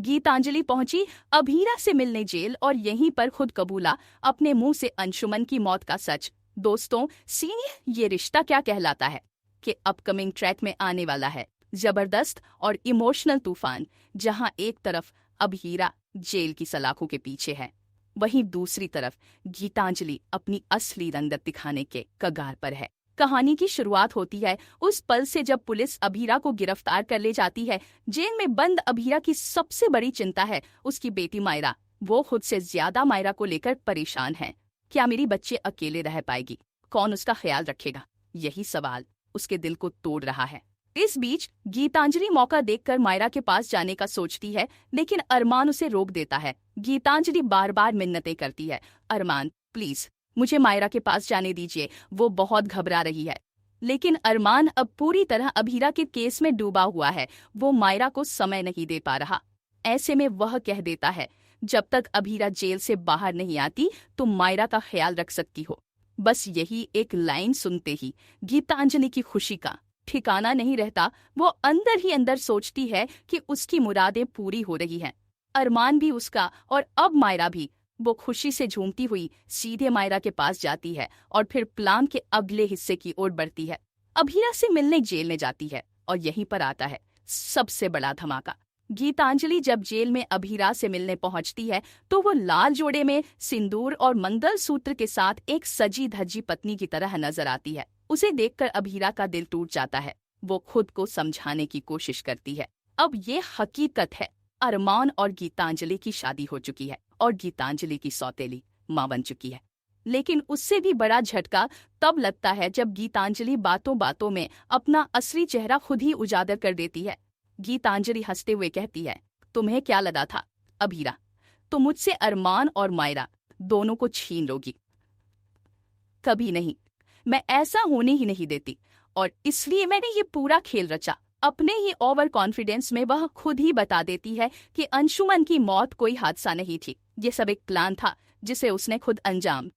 गीतांजलि पहुंची अभीरा से मिलने जेल और यहीं पर खुद कबूला अपने मुंह से अंशुमन की मौत का सच। दोस्तों, सीन ये रिश्ता क्या कहलाता है कि अपकमिंग ट्रैक में आने वाला है जबरदस्त और इमोशनल तूफान, जहां एक तरफ अभीरा जेल की सलाखों के पीछे है, वहीं दूसरी तरफ गीतांजलि अपनी असली रंगत दिखाने के कगार पर है। कहानी की शुरुआत होती है उस पल से जब पुलिस अभीरा को गिरफ्तार कर ले जाती है। जेल में बंद अभीरा की सबसे बड़ी चिंता है उसकी बेटी मायरा। वो खुद से ज्यादा मायरा को लेकर परेशान है। क्या मेरी बच्ची अकेले रह पाएगी? कौन उसका ख्याल रखेगा? यही सवाल उसके दिल को तोड़ रहा है। इस बीच गीतांजलि मौका देखकर मायरा के पास जाने का सोचती है, लेकिन अरमान उसे रोक देता है। गीतांजलि बार बार मिन्नतें करती है, अरमान प्लीज मुझे मायरा के पास जाने दीजिए, वो बहुत घबरा रही है। लेकिन अरमान अब पूरी तरह अभीरा के केस में डूबा हुआ है। वो मायरा को समय नहीं दे पा रहा। ऐसे में वह कह देता है, जब तक अभीरा जेल से बाहर नहीं आती तुम मायरा का ख्याल रख सकती हो। बस यही एक लाइन सुनते ही गीतांजलि की खुशी का ठिकाना नहीं रहता। वो अंदर ही अंदर सोचती है कि उसकी मुरादें पूरी हो रही हैं। अरमान भी उसका और अब मायरा भी। वो खुशी से झूमती हुई सीधे मायरा के पास जाती है और फिर प्लान के अगले हिस्से की ओर बढ़ती है। अभीरा से मिलने जेल में जाती है और यहीं पर आता है सबसे बड़ा धमाका। गीतांजलि जब जेल में अभीरा से मिलने पहुंचती है तो वो लाल जोड़े में सिंदूर और मंगलसूत्र के साथ एक सजी धजी पत्नी की तरह नजर आती है। उसे देखकर अभीरा का दिल टूट जाता है। वो खुद को समझाने की कोशिश करती है, अब ये हकीकत है, अरमान और गीतांजलि की शादी हो चुकी है और गीतांजलि की सौतेली मां बन चुकी है। लेकिन उससे भी बड़ा झटका तब लगता है जब गीतांजलि बातों बातों में अपना असली चेहरा खुद ही उजागर कर देती है। गीतांजलि हंसते हुए कहती है, तुम्हें क्या लगा था अभीरा, तुम मुझसे अरमान और मायरा दोनों को छीन लोगी? कभी नहीं, मैं ऐसा होने ही नहीं देती और इसलिए मैंने ये पूरा खेल रचा। अपने ही ओवर कॉन्फिडेंस में वह खुद ही बता देती है कि अंशुमन की मौत कोई हादसा नहीं थी, ये सब एक प्लान था जिसे उसने खुद अंजाम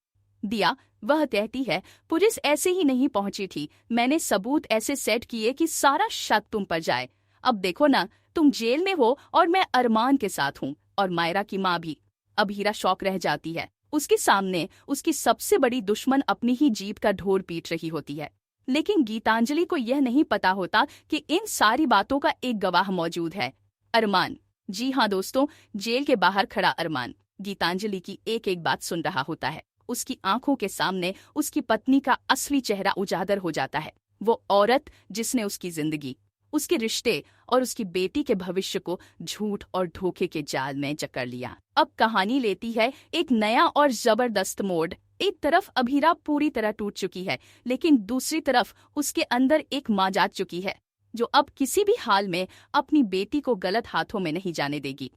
दिया। वह कहती है, पुलिस ऐसे ही नहीं पहुंची थी, मैंने सबूत ऐसे सेट किए कि सारा शक तुम पर जाए। अब देखो ना, तुम जेल में हो और मैं अरमान के साथ हूँ और मायरा की माँ भी। अभीरा शौक रह जाती है। उसके सामने उसकी सबसे बड़ी दुश्मन अपनी ही जीत का ढोर पीट रही होती है। लेकिन गीतांजलि को यह नहीं पता होता कि इन सारी बातों का एक गवाह मौजूद है, अरमान। जी हाँ दोस्तों, जेल के बाहर खड़ा अरमान गीतांजलि की एक एक बात सुन रहा होता है। उसकी आंखों के सामने उसकी पत्नी का असली चेहरा उजागर हो जाता है। वो औरत जिसने उसकी जिंदगी, उसके रिश्ते और उसकी बेटी के भविष्य को झूठ और धोखे के जाल में जकड़ लिया। अब कहानी लेती है एक नया और जबरदस्त मोड़। एक तरफ अभीरा पूरी तरह टूट चुकी है, लेकिन दूसरी तरफ उसके अंदर एक मां जाग चुकी है जो अब किसी भी हाल में अपनी बेटी को गलत हाथों में नहीं जाने देगी।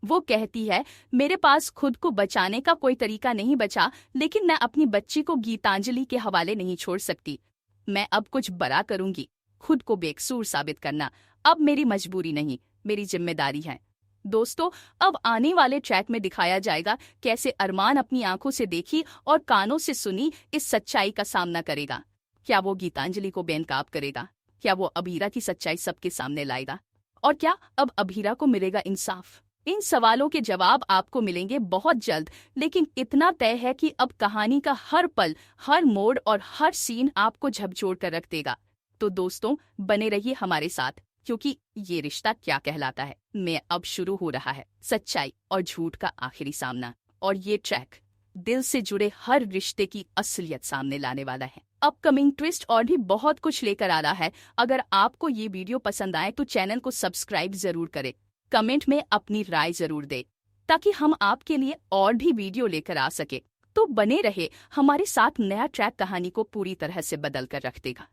वो कहती है, मेरे पास खुद को बचाने का कोई तरीका नहीं बचा, लेकिन मैं अपनी बच्ची को गीतांजलि के हवाले नहीं छोड़ सकती। मैं अब कुछ बड़ा करूंगी। खुद को बेकसूर साबित करना अब मेरी मजबूरी नहीं, मेरी जिम्मेदारी है। दोस्तों, अब आने वाले ट्रैक में दिखाया जाएगा कैसे अरमान अपनी आंखों से देखी और कानों से सुनी इस सच्चाई का सामना करेगा। क्या वो गीतांजलि को बेनकाब करेगा? क्या वो अभीरा की सच्चाई सबके सामने लाएगा? और क्या अब अभीरा को मिलेगा इंसाफ? इन सवालों के जवाब आपको मिलेंगे बहुत जल्द, लेकिन इतना तय है कि अब कहानी का हर पल, हर मोड़ और हर सीन आपको झकझोर कर रख देगा। तो दोस्तों, बने रहिए हमारे साथ, क्योंकि ये रिश्ता क्या कहलाता है में अब शुरू हो रहा है सच्चाई और झूठ का आखिरी सामना। और ये ट्रैक दिल से जुड़े हर रिश्ते की असलियत सामने लाने वाला है। अपकमिंग ट्विस्ट और भी बहुत कुछ लेकर आ रहा है। अगर आपको ये वीडियो पसंद आए तो चैनल को सब्सक्राइब जरूर करें, कमेंट में अपनी राय जरूर दें, ताकि हम आपके लिए और भी वीडियो लेकर आ सके। तो बने रहे हमारे साथ, नया ट्रैक कहानी को पूरी तरह से बदल कर रख देगा।